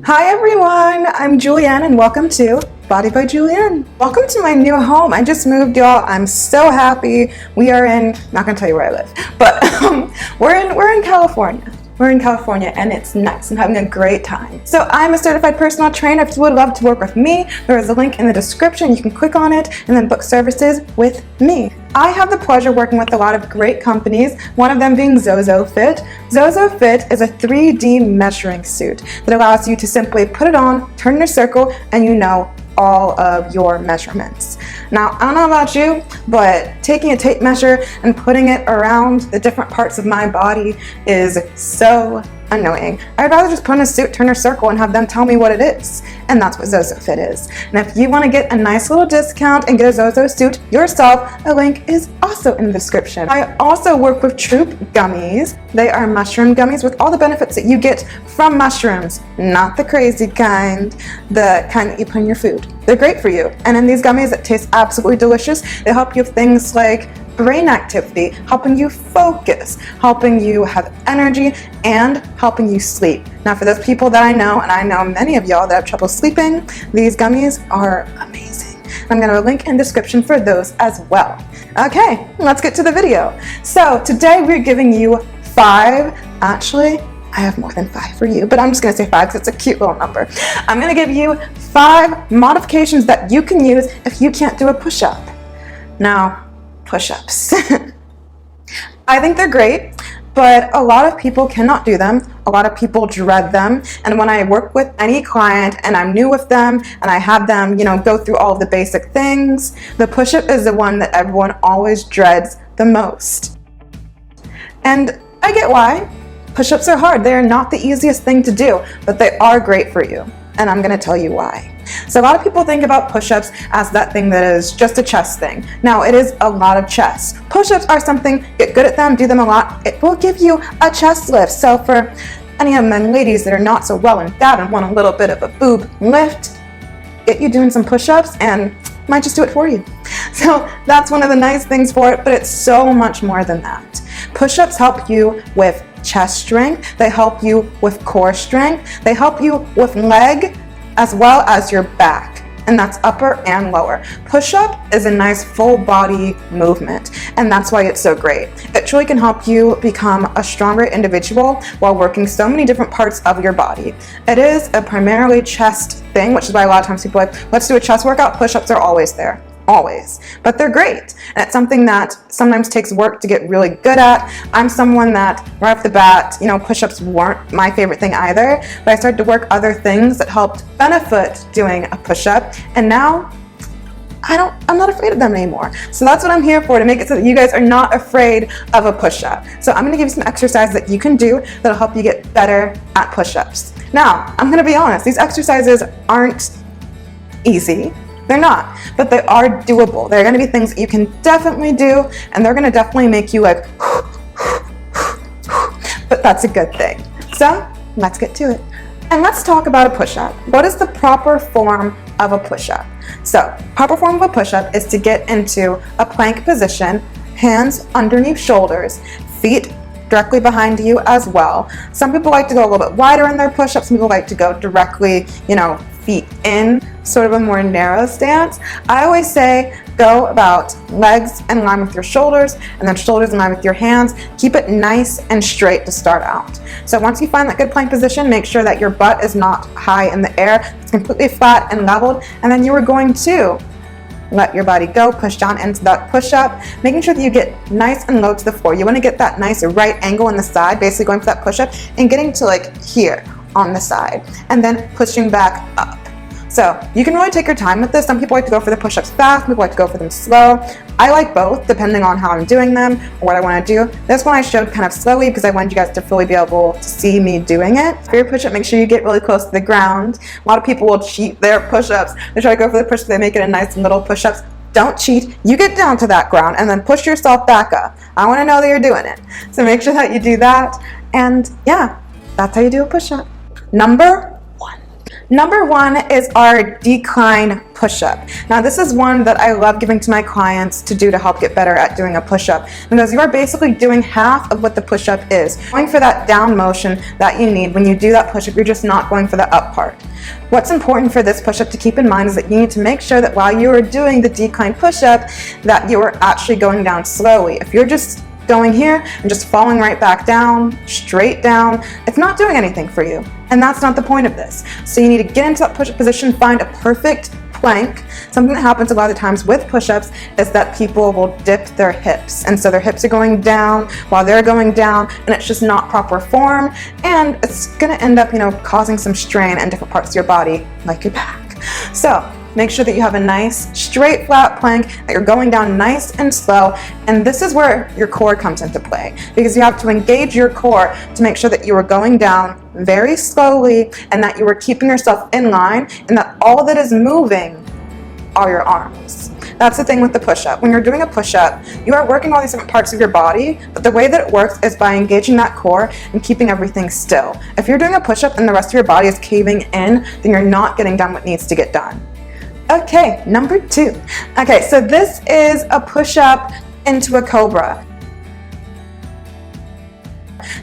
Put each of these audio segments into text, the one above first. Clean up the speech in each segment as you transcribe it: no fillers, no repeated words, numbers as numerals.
Hi everyone, I'm Julianne and welcome to Body by Julianne. Welcome to my new home. I just moved, y'all. I'm so happy. We are in, not gonna tell you where I live, but we're in California. We're in California and it's nice. I'm having a great time. So I'm a certified personal trainer. If you would love to work with me, there is a link in the description. You can click on it and then book services with me. I have the pleasure of working with a lot of great companies, one of them being ZozoFit. ZozoFit is a 3D measuring suit that allows you to simply put it on, turn in a circle, and you know all of your measurements. Now, I don't know about you, but taking a tape measure and putting it around the different parts of my body is so annoying. I'd rather just put on a suit, turn a circle, and have them tell me what it is. And that's what ZozoFit is. And if you want to get a nice little discount and get a Zozo suit yourself, a link is also in the description. I also work with Troop gummies. They are mushroom gummies with all the benefits that you get from mushrooms. Not the crazy kind, the kind that you put in your food. They're great for you. And in these gummies, it tastes absolutely delicious. They help you with things like brain activity, helping you focus, helping you have energy, and helping you sleep. Now, for those people that I know, and I know many of y'all that have trouble sleeping, these gummies are amazing. I'm going to link in the description for those as well. Okay, let's get to the video. So today we're giving you 5, actually, I have more than 5 for you, but I'm just going to say 5 because it's a cute little number. I'm going to give you 5 modifications that you can use if you can't do a push-up. Now, push-ups. I think they're great, but a lot of people cannot do them. A lot of people dread them. And when I work with any client and I'm new with them and I have them, go through all of the basic things, the push-up is the one that everyone always dreads the most. And I get why. Push-ups are hard. They are not the easiest thing to do, but they are great for you. And I'm going to tell you why. So a lot of people think about push-ups as that thing that is just a chest thing. Now, it is a lot of chest. Push-ups are something, get good at them, do them a lot. It will give you a chest lift. So for any of them ladies that are not so well endowed and want a little bit of a boob lift, get you doing some push-ups and might just do it for you. So that's one of the nice things for it, but it's so much more than that. Push-ups help you with chest strength, they help you with core strength, they help you with leg as well as your back, and that's upper and lower. Push-up is a nice full body movement, and that's why it's so great. It truly can help you become a stronger individual while working so many different parts of your body. It is a primarily chest thing, which is why a lot of times people are like, let's do a chest workout. Push-ups are always there. Always. But they're great. And it's something that sometimes takes work to get really good at. I'm someone that right off the bat, push-ups weren't my favorite thing either, but I started to work other things that helped benefit doing a push-up. And now I'm not afraid of them anymore. So that's what I'm here for, to make it so that you guys are not afraid of a push-up. So I'm going to give you some exercises that you can do that'll help you get better at push-ups. Now, I'm going to be honest, these exercises aren't easy. They're not, but they are doable. They're going to be things that you can definitely do, and they're going to definitely make you like, but that's a good thing. So let's get to it. And let's talk about a push-up. What is the proper form of a push-up? So, proper form of a push-up is to get into a plank position, hands underneath shoulders, feet directly behind you as well. Some people like to go a little bit wider in their push-ups. Some people like to go directly, feet in, sort of a more narrow stance. I always say go about legs in line with your shoulders and then shoulders in line with your hands. Keep it nice and straight to start out. So once you find that good plank position, make sure that your butt is not high in the air. It's completely flat and leveled. And then you are going to let your body go, push down into that push-up, making sure that you get nice and low to the floor. You want to get that nice right angle in the side, basically going for that push-up and getting to like here on the side, and then pushing back up. So you can really take your time with this. Some people like to go for the push-ups fast, some people like to go for them slow. I like both, depending on how I'm doing them or what I want to do. This one I showed kind of slowly because I wanted you guys to fully be able to see me doing it. For your push-up, make sure you get really close to the ground. A lot of people will cheat their push-ups. They try to go for the push-ups, they make it a nice little push-ups. Don't cheat. You get down to that ground and then push yourself back up. I want to know that you're doing it. So make sure that you do that. And yeah, that's how you do a push-up. Number one is our decline push-up. Now this is one that I love giving to my clients to do to help get better at doing a push-up, because you are basically doing half of what the push-up is. Going for that down motion that you need when you do that push-up, you're just not going for the up part. What's important for this push-up to keep in mind is that you need to make sure that while you are doing the decline push-up, that you are actually going down slowly. If you're just going here and just falling right back down, straight down, it's not doing anything for you. And that's not the point of this. So you need to get into that push-up position, find a perfect plank. Something that happens a lot of times with push-ups is that people will dip their hips. And so their hips are going down while they're going down, and it's just not proper form. And it's gonna end up, causing some strain in different parts of your body, like your back. So make sure that you have a nice straight flat plank, that you're going down nice and slow, and this is where your core comes into play, because you have to engage your core to make sure that you are going down very slowly and that you are keeping yourself in line, and that all that is moving are your arms. That's the thing with the push-up. When you're doing a push-up, you are working all these different parts of your body, but the way that it works is by engaging that core and keeping everything still. If you're doing a push-up and the rest of your body is caving in, then you're not getting done what needs to get done. Okay, number 2. Okay, so this is a push-up into a cobra.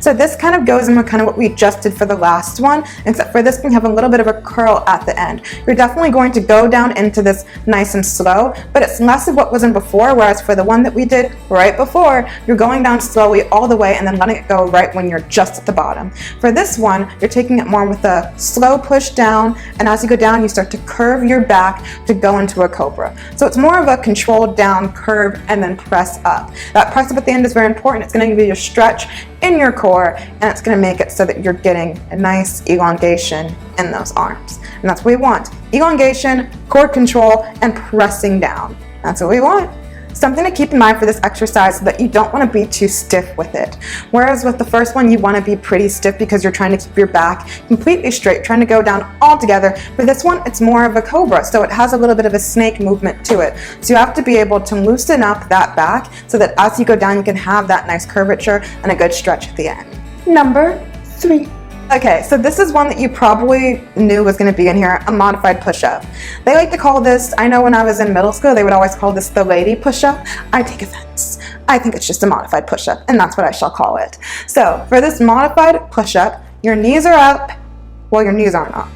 So this kind of goes in with kind of what we just did for the last one, except for this we have a little bit of a curl at the end. You're definitely going to go down into this nice and slow, but it's less of what was in before, whereas for the one that we did right before, you're going down slowly all the way and then letting it go right when you're just at the bottom. For this one, you're taking it more with a slow push down, and as you go down, you start to curve your back to go into a cobra. So it's more of a controlled down curve and then press up. That press up at the end is very important. It's going to give you a stretch in your core, and it's going to make it so that you're getting a nice elongation in those arms. And that's what we want. Elongation, core control, and pressing down. That's what we want. Something to keep in mind for this exercise is that you don't want to be too stiff with it. Whereas with the first one, you want to be pretty stiff because you're trying to keep your back completely straight, trying to go down all together. For this one, it's more of a cobra, so it has a little bit of a snake movement to it. So you have to be able to loosen up that back so that as you go down, you can have that nice curvature and a good stretch at the end. Number 3. Okay, so this is one that you probably knew was going to be in here, a modified push-up. They like to call this, I know when I was in middle school, they would always call this the lady push-up. I take offense. I think it's just a modified push-up, and that's what I shall call it. So for this modified push-up, your knees are up. Well, your knees aren't up.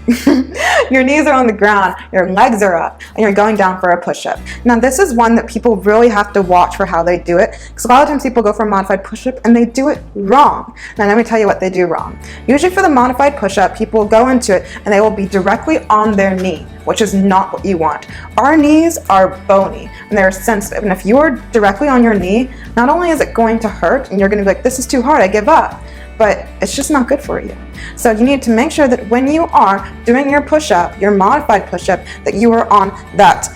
Your knees are on the ground, your legs are up, and you're going down for a push-up. Now, this is one that people really have to watch for how they do it, because a lot of times people go for a modified push-up and they do it wrong. Now, let me tell you what they do wrong. Usually for the modified push-up, people go into it and they will be directly on their knee, which is not what you want. Our knees are bony and they're sensitive, and if you are directly on your knee, not only is it going to hurt and you're going to be like, this is too hard, I give up, but it's just not good for you. So you need to make sure that when you are doing your push-up, your modified push-up, that you are on that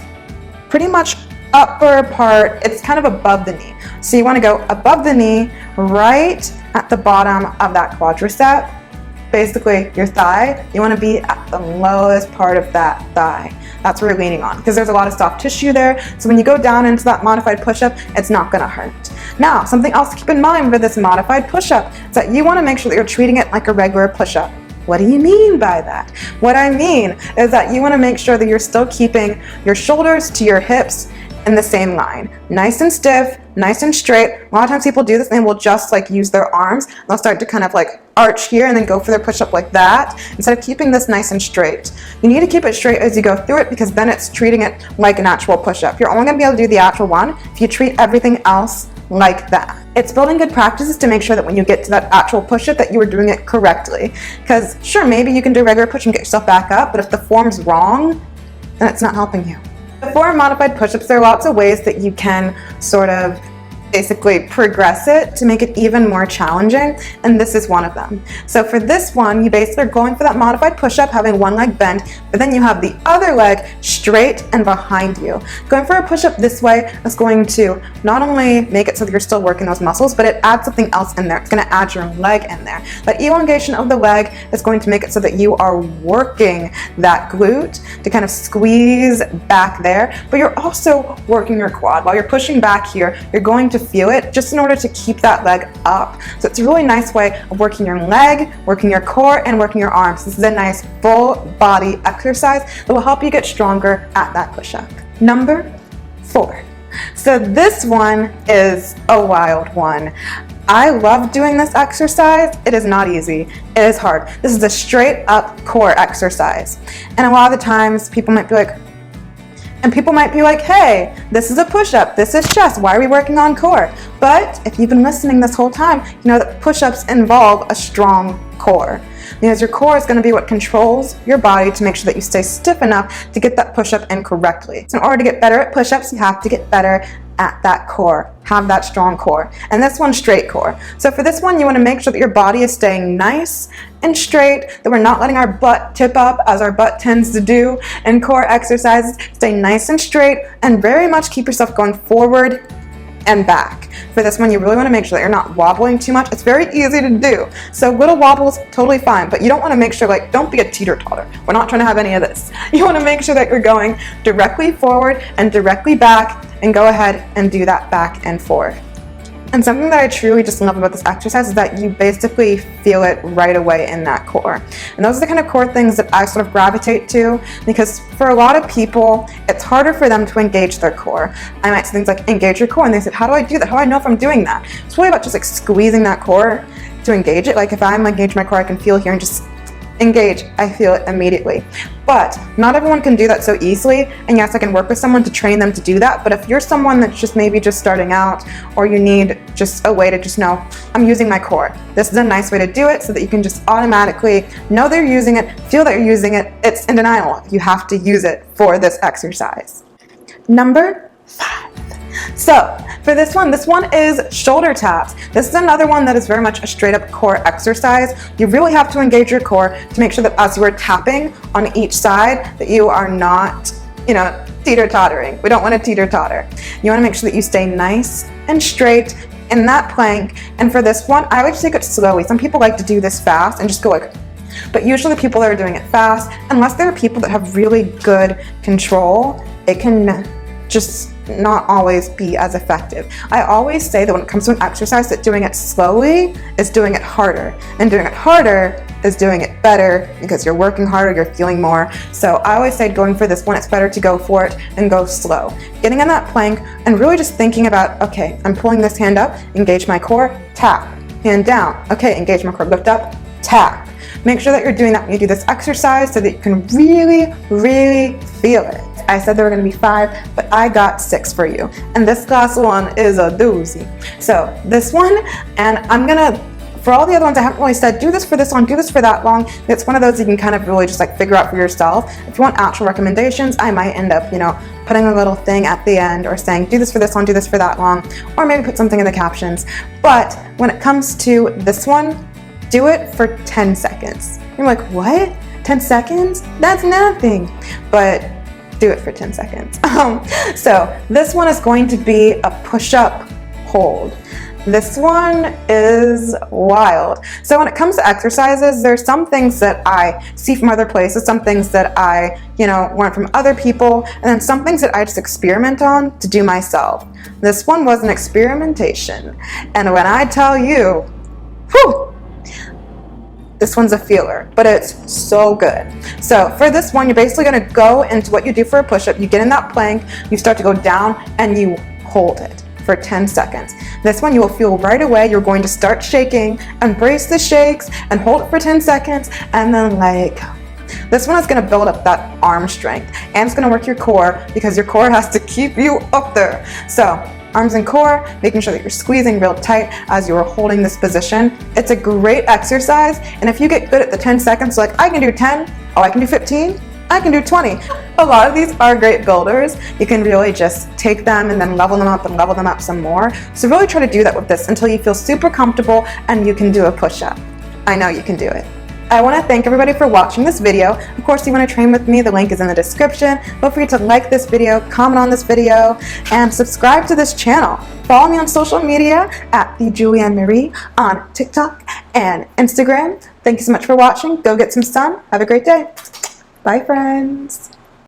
pretty much upper part. It's kind of above the knee. So you want to go above the knee, right at the bottom of that quadricep, basically your thigh. You want to be at the lowest part of that thigh. That's where you're leaning on, because there's a lot of soft tissue there. So when you go down into that modified push-up, it's not going to hurt. Now, something else to keep in mind for this modified push-up is that you want to make sure that you're treating it like a regular push-up. What do you mean by that? What I mean is that you want to make sure that you're still keeping your shoulders to your hips in the same line. Nice and stiff, nice and straight. A lot of times people do this and they will just use their arms. They'll start to kind of arch here and then go for their push-up like that, instead of keeping this nice and straight. You need to keep it straight as you go through it, because then it's treating it like an actual push-up. You're only going to be able to do the actual one if you treat everything else like that. It's building good practices to make sure that when you get to that actual push-up that you are doing it correctly. Because sure, maybe you can do a regular push and get yourself back up, but if the form's wrong, then it's not helping you. For modified push-ups, there are lots of ways that you can sort of basically progress it to make it even more challenging, and this is one of them. So for this one, you basically are going for that modified push-up, having one leg bent, but then you have the other leg straight and behind you. Going for a push-up this way is going to not only make it so that you're still working those muscles, but it adds something else in there. It's going to add your leg in there. That elongation of the leg is going to make it so that you are working that glute to kind of squeeze back there, but you're also working your quad. While you're pushing back here, you're going to feel it just in order to keep that leg up. So it's a really nice way of working your leg, working your core, and working your arms. This is a nice full body exercise that will help you get stronger at that push-up. Number 4. So this one is a wild one. I love doing this exercise. It is not easy. It is hard. This is a straight up core exercise. And a lot of the times people might be like, hey, this is a push-up, this is chest, why are we working on core? But if you've been listening this whole time, you know that push-ups involve a strong core. Because your core is going to be what controls your body to make sure that you stay stiff enough to get that push-up in correctly. So in order to get better at push-ups, you have to get better at that core, have that strong core. And this one's straight core. So for this one, you want to make sure that your body is staying nice and straight, that we're not letting our butt tip up as our butt tends to do in core exercises. Stay nice and straight and very much keep yourself going forward and back. For this one, you really want to make sure that you're not wobbling too much. It's very easy to do. So little wobbles, totally fine, but you don't want to make sure, like, don't be a teeter-totter. We're not trying to have any of this. You want to make sure that you're going directly forward and directly back, and go ahead and do that back and forth. And something that I truly just love about this exercise is that you basically feel it right away in that core. And those are the kind of core things that I sort of gravitate to, because for a lot of people, it's harder for them to engage their core. I might say things like, engage your core, and they said, how do I do that? How do I know if I'm doing that? It's really about just like squeezing that core to engage it. Like if I'm engaging my core, I can feel here and just engage, I feel it immediately. But not everyone can do that so easily, and yes, I can work with someone to train them to do that, but if you're someone that's just maybe just starting out, or you need just a way to just know, I'm using my core, this is a nice way to do it so that you can just automatically know that you're using it, feel that you're using it. It's undeniable. You have to use it for this exercise. Number 5. So for this one is shoulder taps. This is another one that is very much a straight up core exercise. You really have to engage your core to make sure that as you are tapping on each side that you are not, teeter-tottering. We don't want to teeter-totter. You want to make sure that you stay nice and straight in that plank. And for this one, I like to take it slowly. Some people like to do this fast and just go like, but usually the people that are doing it fast, unless there are people that have really good control, it can just not always be as effective. I always say that when it comes to an exercise, that doing it slowly is doing it harder, and doing it harder is doing it better, because you're working harder, you're feeling more. So I always say going for this one, it's better to go for it and go slow. Getting in that plank and really just thinking about, okay, I'm pulling this hand up, engage my core, tap, hand down, okay, engage my core, lift up, tap. Make sure that you're doing that when you do this exercise so that you can really, really feel it. I said there were going to be 5, but I got 6 for you. And this last one is a doozy. So this one, and I'm going to, for all the other ones, I haven't really said, do this for this long, do this for that long. It's one of those you can kind of really just like figure out for yourself. If you want actual recommendations, I might end up, putting a little thing at the end or saying, do this for this long, do this for that long, or maybe put something in the captions. But when it comes to this one, do it for 10 seconds. You're like, what? 10 seconds? That's nothing. But do it for 10 seconds. So this one is going to be a push-up hold. This one is wild. So when it comes to exercises, there's some things that I see from other places, some things that I, learn from other people, and then some things that I just experiment on to do myself. This one was an experimentation. And when I tell you, whew, this one's a feeler, but it's so good. So for this one, you're basically gonna go into what you do for a push-up. You get in that plank, you start to go down, and you hold it for 10 seconds. This one you will feel right away. You're going to start shaking, embrace the shakes, and hold it for 10 seconds, and then this one is gonna build up that arm strength, and it's gonna work your core, because your core has to keep you up there. So arms and core, making sure that you're squeezing real tight as you're holding this position. It's a great exercise, and if you get good at the 10 seconds, like I can do 10, oh I can do 15, I can do 20. A lot of these are great builders. You can really just take them and then level them up and level them up some more. So really try to do that with this until you feel super comfortable and you can do a push-up. I know you can do it. I want to thank everybody for watching this video. Of course, if you want to train with me, the link is in the description. Don't forget to like this video, comment on this video, and subscribe to this channel. Follow me on social media at the Julianne Marie on TikTok and Instagram. Thank you so much for watching. Go get some sun. Have a great day. Bye, friends.